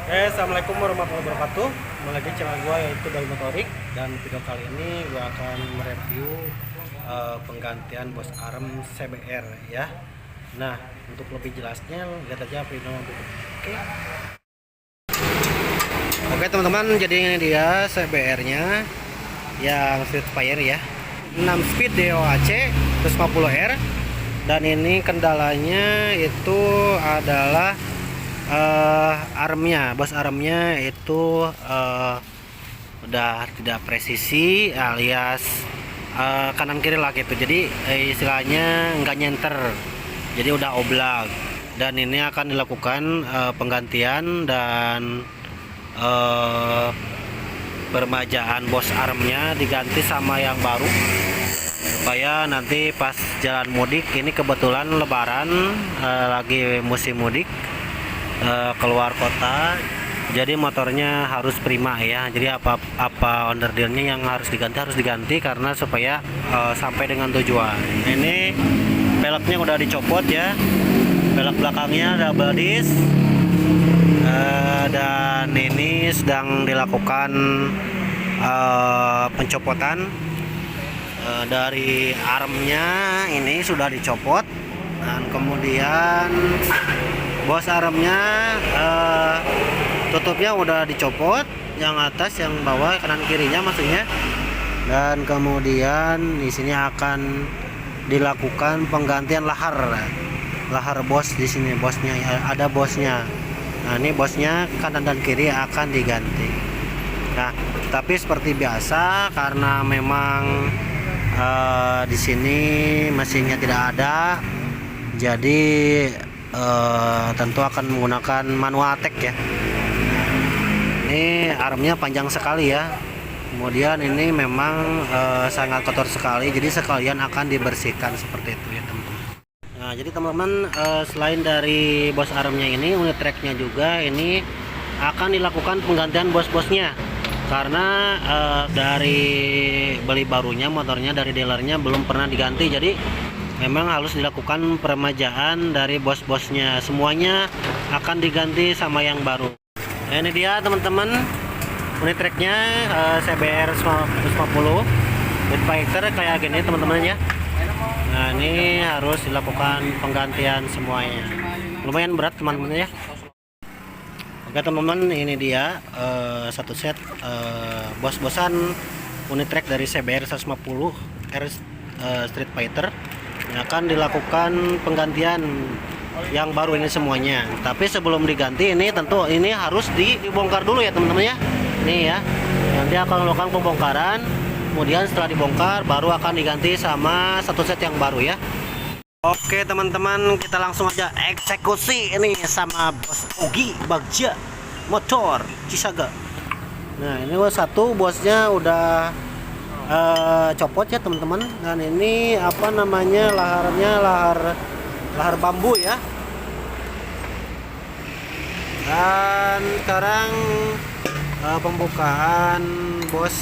Assalamualaikum warahmatullahi wabarakatuh. Kembali lagi channel gue yaitu Dali Motorik, dan video kali ini gue akan mereview penggantian bos arm CBR ya. Nah, untuk lebih jelasnya lihat aja video berikut. Oke teman-teman, jadi ini dia CBR-nya yang Streetfire ya. 6 speed DOAC 150R, dan ini kendalanya itu adalah armnya, bos armnya itu udah tidak presisi alias kanan kiri lah gitu. Jadi istilahnya nggak nyenter, jadi udah oblak. Dan ini akan dilakukan penggantian dan permajaan bos armnya diganti sama yang baru, supaya nanti pas jalan mudik, ini kebetulan lebaran, lagi musim mudik, keluar kota, jadi motornya harus prima ya. Jadi apa onderdilnya yang harus diganti karena supaya sampai dengan tujuan. Ini peleknya udah dicopot ya, pelek belakangnya double disc, dan ini sedang dilakukan pencopotan dari armnya. Ini sudah dicopot, dan kemudian bos armnya tutupnya udah dicopot, yang atas, yang bawah, kanan kirinya maksudnya. Dan kemudian di sini akan dilakukan penggantian lahar bos. Di sini bosnya ada bosnya. Nah, ini bosnya kanan dan kiri akan diganti. Nah, tapi seperti biasa karena memang di sini mesinnya tidak ada, jadi tentu akan menggunakan manual attack ya. Ini armnya panjang sekali ya, kemudian ini memang sangat kotor sekali, jadi sekalian akan dibersihkan seperti itu ya teman-teman. Nah, jadi teman-teman, selain dari bos armnya ini, unit tracknya juga ini akan dilakukan penggantian bos-bosnya, karena dari beli barunya motornya dari dealernya belum pernah diganti, jadi memang harus dilakukan peremajaan dari bos-bosnya. Semuanya akan diganti sama yang baru. Nah, ini dia teman-teman, unit tracknya CBR 150 Streetfighter kayak gini teman-teman ya. Nah, ini harus dilakukan penggantian semuanya. Lumayan berat teman-teman ya. Oke teman-teman, ini dia satu set bos-bosan unit track dari CBR 150 R Streetfighter. Akan dilakukan penggantian yang baru ini semuanya. Tapi sebelum diganti, ini tentu ini harus dibongkar dulu ya teman-teman ya. Ini ya, nanti akan melakukan pembongkaran, kemudian setelah dibongkar baru akan diganti sama satu set yang baru ya. Oke teman-teman, kita langsung aja eksekusi ini sama bos Ogi Bagja Motor Cisaga. Nah, ini satu bosnya udah copot ya teman-teman, dan ini apa namanya, laharnya lahar bambu ya. Dan sekarang pembukaan bos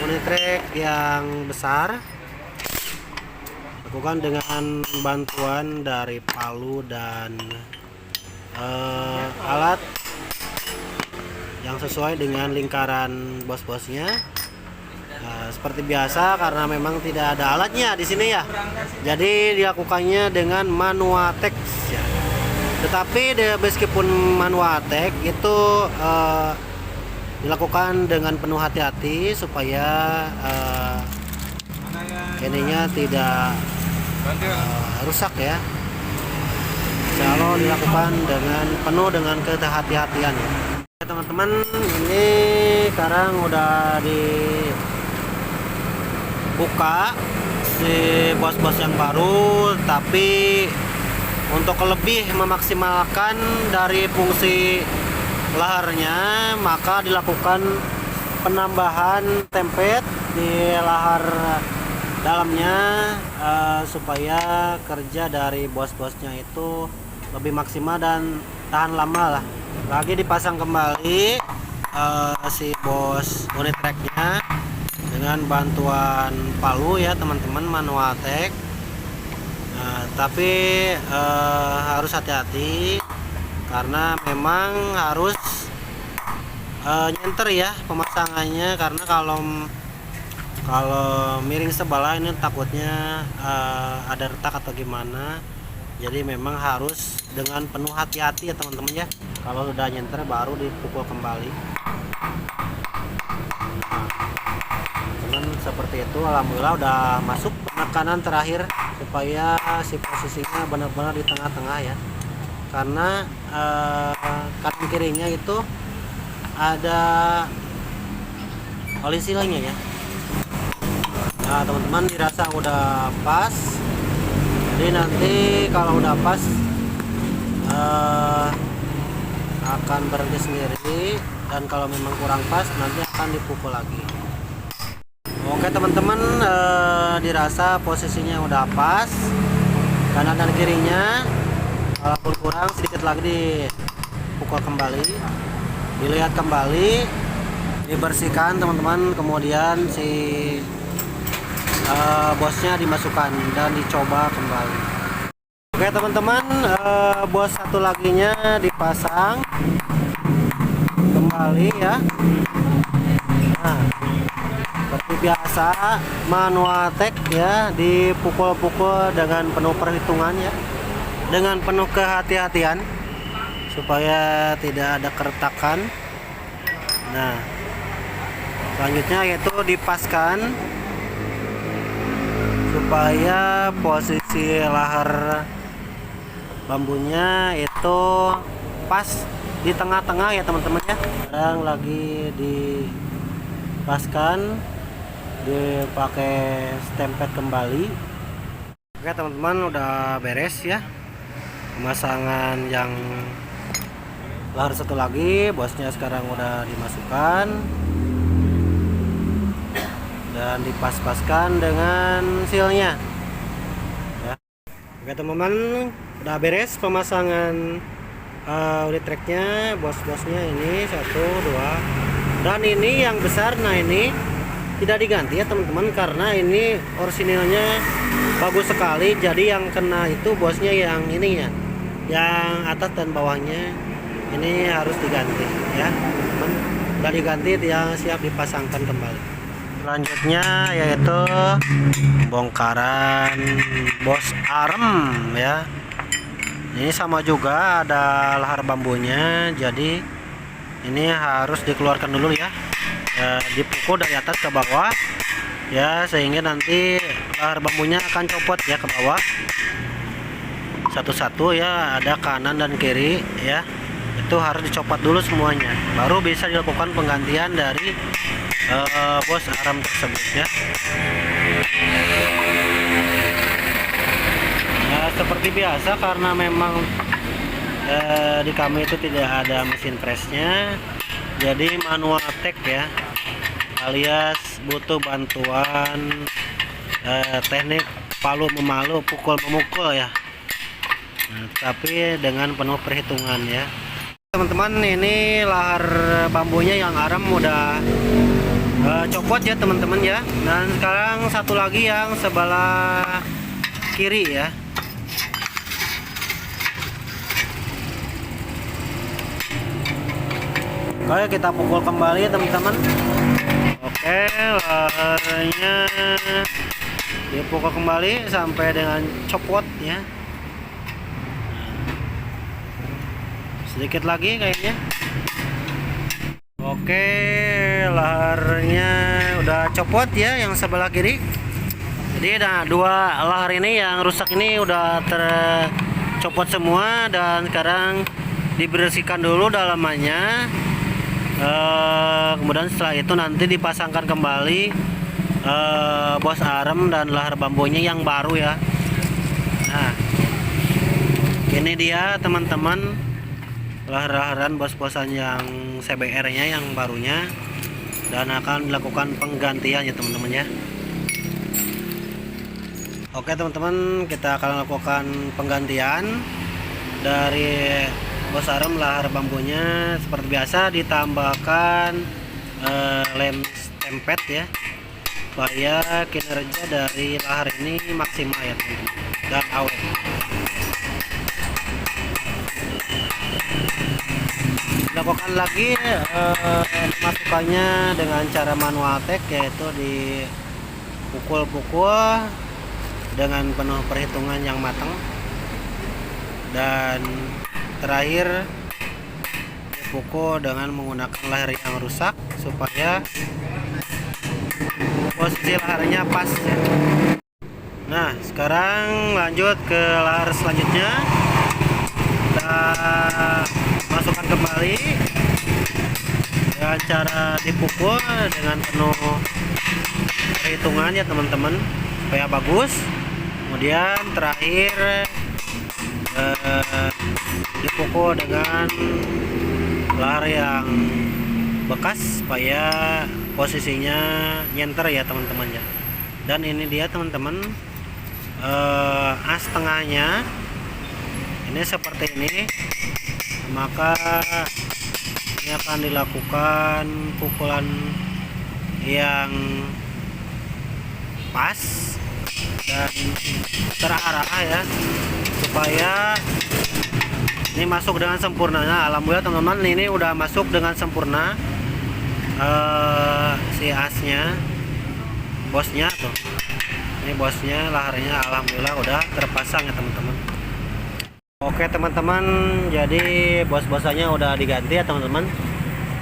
unit track yang besar lakukan dengan bantuan dari palu dan alat yang sesuai dengan lingkaran bos-bosnya. Seperti biasa, karena memang tidak ada alatnya di sini ya, jadi dilakukannya dengan manual attack ya. Tetapi meskipun manual attack itu dilakukan dengan penuh hati-hati supaya ininya tidak rusak ya. Selalu dilakukan dengan penuh dengan kehati-hatian ya. Teman-teman, ini sekarang udah dibuka si bos-bos yang baru, tapi untuk lebih memaksimalkan dari fungsi laharnya, maka dilakukan penambahan template di lahar dalamnya supaya kerja dari bos-bosnya itu lebih maksimal dan tahan lama lah. Lagi dipasang kembali si bos unit tracknya dengan bantuan palu ya teman-teman, manual attack. Tapi harus hati-hati karena memang harus nyenter ya pemasangannya, karena kalau miring sebelah ini takutnya ada retak atau gimana. Jadi memang harus dengan penuh hati-hati ya teman-teman ya. Kalau udah nyenter baru dipukul kembali. Nah, seperti itu, alhamdulillah udah masuk penekanan terakhir supaya si posisinya benar-benar di tengah-tengah ya. Karena kanan kirinya itu ada oli silingnya ya. Nah teman-teman, dirasa udah pas. Jadi nanti kalau udah pas akan berhenti sendiri, dan kalau memang kurang pas nanti akan dipukul lagi. Oke teman-teman, dirasa posisinya udah pas kanan dan kirinya. Walaupun kurang sedikit lagi dipukul kembali, dilihat kembali, dibersihkan teman-teman, kemudian si bosnya dimasukkan dan dicoba kembali. Oke teman-teman, bos satu laginya dipasang kembali ya. Nah, seperti biasa manual tag ya, dipukul-pukul dengan penuh perhitungan ya, dengan penuh kehati-hatian supaya tidak ada keretakan. Nah, selanjutnya yaitu dipaskan supaya posisi lahar bambunya itu pas di tengah-tengah ya teman-teman ya. Sekarang lagi dipaskan, dipakai stempet kembali. Oke teman-teman, udah beres ya pemasangan yang lahar satu lagi. Bosnya sekarang udah dimasukkan dan dipas-paskan dengan sealnya ya. Oke teman-teman, udah beres pemasangan unit tracknya, bos-bosnya ini 1, 2, dan ini yang besar. Nah ini tidak diganti ya teman-teman, karena ini orisinilnya bagus sekali. Jadi yang kena itu bosnya yang ininya, yang atas dan bawahnya ini harus diganti ya teman-teman. Udah diganti, dia siap dipasangkan kembali. Selanjutnya yaitu bongkaran bos arem ya. Ini sama juga ada lahar bambunya, jadi ini harus dikeluarkan dulu ya, dipukul dari atas ke bawah ya, sehingga nanti lahar bambunya akan copot ya ke bawah satu-satu ya, ada kanan dan kiri ya. Itu harus dicopot dulu semuanya, baru bisa dilakukan penggantian dari bos arem tersebut ya. Nah, seperti biasa, karena memang di kami itu tidak ada mesin presnya, jadi manual tag ya, alias butuh bantuan teknik palu memalu, pukul memukul ya. Nah, tapi dengan penuh perhitungan ya teman-teman. Ini lahar bambunya yang arem udah copot ya teman-teman ya. Dan sekarang satu lagi yang sebelah kiri ya. Oke, kita pukul kembali teman-teman. Oke, laharnya dipukul kembali sampai dengan copot ya. Sedikit lagi kayaknya. Oke, laharnya udah copot ya yang sebelah kiri. Jadi ada dua lahar ini yang rusak ini udah tercopot semua, dan sekarang dibersihkan dulu dalamannya. Kemudian setelah itu nanti dipasangkan kembali bos arem dan lahar bambunya yang baru ya. Nah, ini dia teman-teman, lahar-laharan bos-bosan yang CBR-nya yang barunya, dan akan dilakukan penggantian ya teman-teman ya. Oke teman-teman, kita akan lakukan penggantian dari bos arem lahar bambunya. Seperti biasa ditambahkan lem stempet ya, supaya kinerja dari lahar ini maksimal ya teman-teman, dan awet. Dilakukan lagi masukkannya dengan cara manual tag, yaitu dipukul-pukul dengan penuh perhitungan yang matang, dan terakhir dipukul dengan menggunakan leher yang rusak supaya posisi lehernya pas ya. Nah, sekarang lanjut ke leher selanjutnya. Kita masukkan kembali dengan cara dipukul dengan penuh perhitungan ya teman-teman, supaya bagus. Kemudian terakhir dipukul dengan leher yang bekas supaya posisinya nyenter ya teman-teman ya. Dan ini dia teman-teman, as tengahnya ini seperti ini. Maka ini akan dilakukan pukulan yang pas dan terarah ya, supaya ini masuk dengan sempurnanya. Alhamdulillah teman-teman, ini udah masuk dengan sempurna. Si asnya, bosnya tuh, ini bosnya, lehernya alhamdulillah udah terpasang ya teman-teman. Oke teman-teman, jadi bos-bosannya udah diganti ya teman-teman.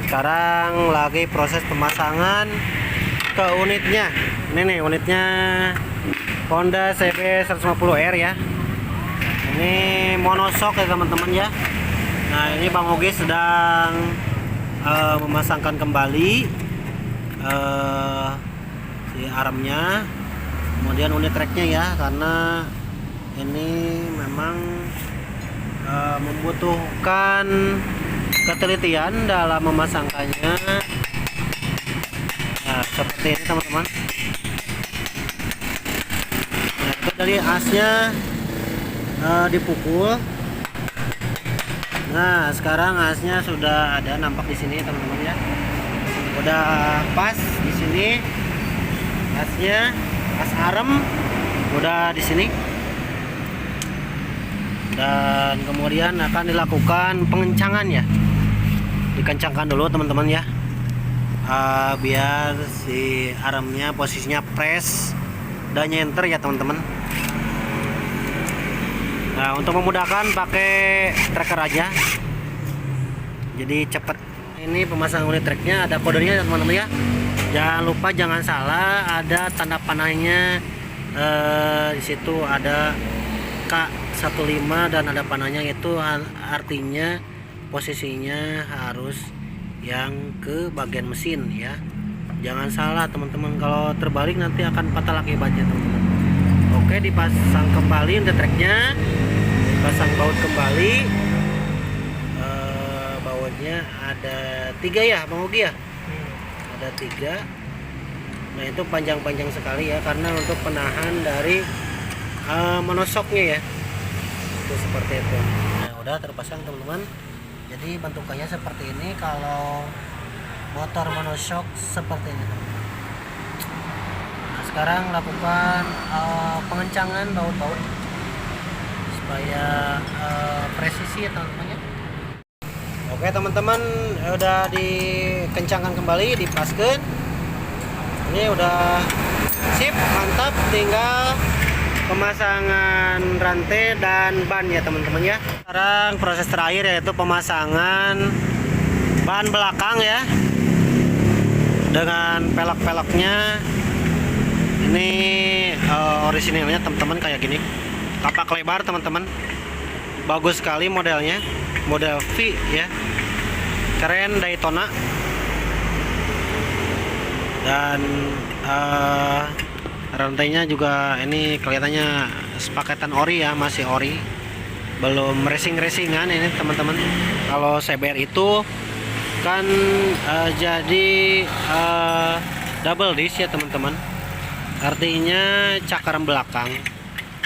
Sekarang lagi proses pemasangan ke unitnya. Ini nih unitnya Honda CB 150R ya. Ini monoshock ya teman-teman ya. Nah, ini Bang Ogi sedang memasangkan kembali si armnya, kemudian unit tracknya ya, karena ini memang membutuhkan ketelitian dalam memasangkannya. Nah, seperti ini teman-teman. Nah, itu dari asnya dipukul. Nah, sekarang asnya sudah ada, nampak di sini teman-teman ya. Udah pas di sini asnya, as arem udah di sini. Dan kemudian akan dilakukan pengencangan ya, dikencangkan dulu teman-teman ya, biar si armnya posisinya press dan nyenter ya teman-teman. Nah, untuk memudahkan pakai tracker aja, jadi cepet. Ini pemasangan unit tracknya, ada kodenya ya teman-teman ya. Jangan lupa, jangan salah, ada tanda panahnya. Di situ ada K15 dan ada panahnya, itu artinya posisinya harus yang ke bagian mesin ya. Jangan salah teman-teman, kalau terbalik nanti akan fatal akibatnya teman-teman. Oke, dipasang kembali unit tracknya, dipasang baut kembali. Bautnya ada 3 ya Bang Ogi ya. Ada 3. Nah, itu panjang-panjang sekali ya, karena untuk penahan dari monoshocknya ya, itu seperti itu. Nah, udah terpasang teman-teman. Jadi bentukannya seperti ini kalau motor monoshock, seperti ini teman-teman. Nah, sekarang lakukan pengencangan baut-baut supaya presisi ya teman-teman ya. Oke teman-teman, udah dikencangkan kembali, dipaskan. Ini udah sip, mantap. Tinggal pemasangan rantai dan ban ya teman-teman ya. Sekarang proses terakhir yaitu pemasangan ban belakang ya, dengan pelek-peleknya. Ini orisinilnya teman-teman kayak gini, kapak lebar teman-teman, bagus sekali modelnya, model V ya, keren, Daytona. Dan rantainya juga ini kelihatannya sepaketan ori ya, masih ori, belum racing-racingan ini teman-teman. Kalau CBR itu kan jadi double disc ya teman-teman, artinya cakram belakang.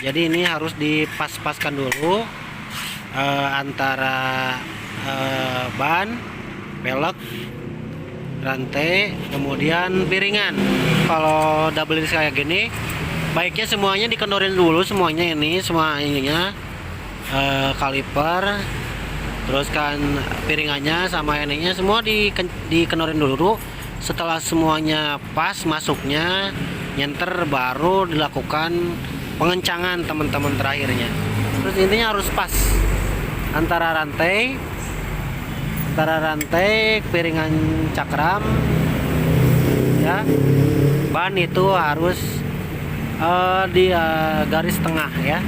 Jadi ini harus dipas-paskan dulu antara ban, pelek, rantai, kemudian piringan. Kalau double disc kayak gini, baiknya semuanya dikendorin dulu, semuanya ini, semua ininya, kaliper, Terus kan piringannya sama enengnya semua dikenorin dulu. Setelah semuanya pas masuknya, nyenter baru dilakukan pengencangan teman-teman terakhirnya. Terus intinya harus pas antara rantai piringan cakram ya. Ban itu harus di garis tengah ya.